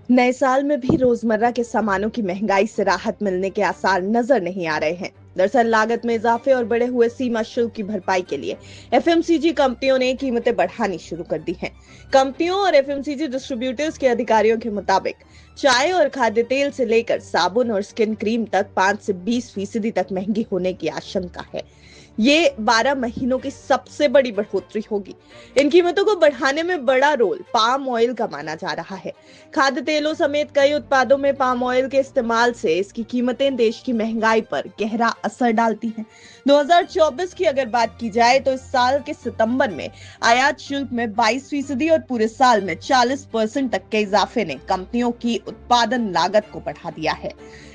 नए साल में भी रोजमर्रा के सामानों की महंगाई से राहत मिलने के आसार नजर नहीं आ रहे हैं। दरअसल लागत में इजाफे और बढ़े हुए सीमा शुल्क की भरपाई के लिए एफएमसीजी कंपनियों ने कीमतें बढ़ानी शुरू कर दी हैं। कंपनियों और एफएमसीजी डिस्ट्रीब्यूटर्स के अधिकारियों के मुताबिक चाय और खाद्य तेल से लेकर साबुन और स्किन क्रीम तक 5 से 20% तक महंगी होने की आशंका है। ये 12 महीनों की सबसे बड़ी बढ़ोतरी होगी। इन कीमतों को बढ़ाने में बड़ा रोल पाम ऑयल का माना जा रहा है। खाद्य तेलों समेत कई उत्पादों में पाम ऑयल के इस्तेमाल से इसकी कीमतें देश की महंगाई पर गहरा असर डालती हैं। 2024 की अगर बात की जाए तो इस साल के सितंबर में आयात शुल्क में 22% और पूरे साल में 40% तक के इजाफे ने कंपनियों की उत्पादन लागत को बढ़ा दिया है।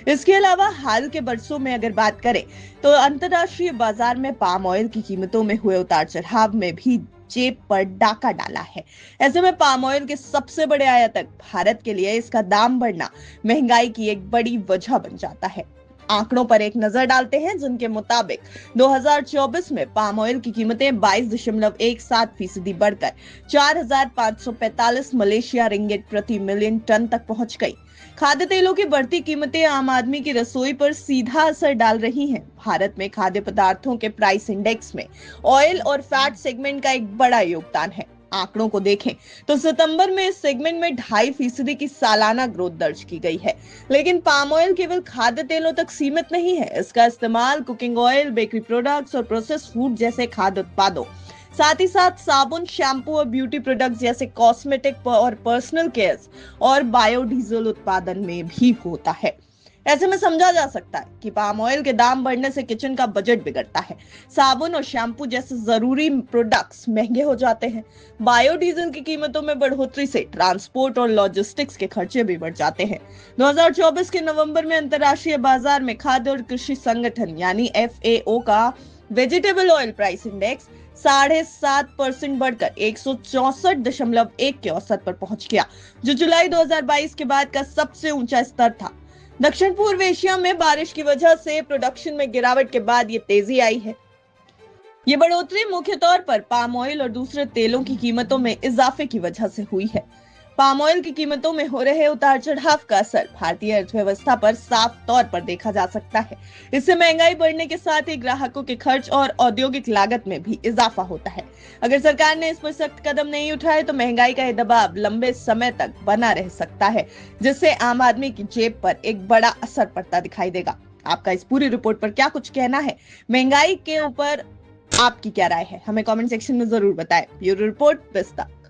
इसके अलावा हाल के बरसों में अगर बात करें तो अंतर्राष्ट्रीय बाजार में पाम ऑयल की कीमतों में हुए उतार चढ़ाव में भी जेब पर डाका डाला है। ऐसे में पाम ऑयल के सबसे बड़े आयातक भारत के लिए इसका दाम बढ़ना महंगाई की एक बड़ी वजह बन जाता है। आंकड़ों पर एक नजर डालते हैं, जिनके मुताबिक 2024 में पाम ऑयल की कीमतें 22.17% बढ़कर 4,545 मलेशिया रिंगिट प्रति मिलियन टन तक पहुंच गई। खाद्य तेलों की बढ़ती कीमतें आम आदमी की रसोई पर सीधा असर डाल रही हैं। भारत में खाद्य पदार्थों के प्राइस इंडेक्स में ऑयल और फैट सेगमेंट का एक बड़ा योगदान है। आंकड़ों को देखें तो सितंबर में इस सेगमेंट में 2.5% की सालाना ग्रोथ दर्ज की गई है। लेकिन पाम ऑयल केवल खाद्य तेलों तक सीमित नहीं है। इसका इस्तेमाल कुकिंग ऑयल, बेकरी प्रोडक्ट्स और प्रोसेस्ड फूड जैसे खाद्य उत्पादों, साथ ही साथ साबुन, शैम्पू और ब्यूटी प्रोडक्ट्स जैसे कॉस्मेटिक और पर्सनल केयर और बायोडीजल उत्पादन में भी होता है। ऐसे में समझा जा सकता है कि पाम ऑयल के दाम बढ़ने से किचन का बजट बिगड़ता है। साबुन और शैम्पू जैसे जरूरी प्रोडक्ट्स महंगे हो जाते हैं। बायोडीजल की कीमतों में बढ़ोतरी से ट्रांसपोर्ट और लॉजिस्टिक्स के खर्चे भी बढ़ जाते हैं। 2024 के नवंबर में अंतर्राष्ट्रीय बाजार में खाद्य और कृषि संगठन यानी FAO का वेजिटेबल ऑयल प्राइस इंडेक्स 7.5% बढ़कर 164.1 के औसत पर पहुंच गया, जो जुलाई 2022 के बाद का सबसे ऊंचा स्तर था। दक्षिण पूर्व एशिया में बारिश की वजह से प्रोडक्शन में गिरावट के बाद ये तेजी आई है। ये बढ़ोतरी मुख्य तौर पर पाम ऑयल और दूसरे तेलों की कीमतों में इजाफे की वजह से हुई है। पाम ऑयल की कीमतों में हो रहे उतार चढ़ाव का असर भारतीय अर्थव्यवस्था पर साफ तौर पर देखा जा सकता है। इससे महंगाई बढ़ने के साथ ही ग्राहकों के खर्च और औद्योगिक लागत में भी इजाफा होता है। अगर सरकार ने इस पर सख्त कदम नहीं उठाए तो महंगाई का यह दबाव लंबे समय तक बना रह सकता है, जिससे आम आदमी की जेब पर एक बड़ा असर पड़ता दिखाई देगा। आपका इस पूरी रिपोर्ट पर क्या कुछ कहना है? महंगाई के ऊपर आपकी क्या राय है? हमें कमेंट सेक्शन में जरूर बताएं। ब्यूरो रिपोर्ट, विस्तार।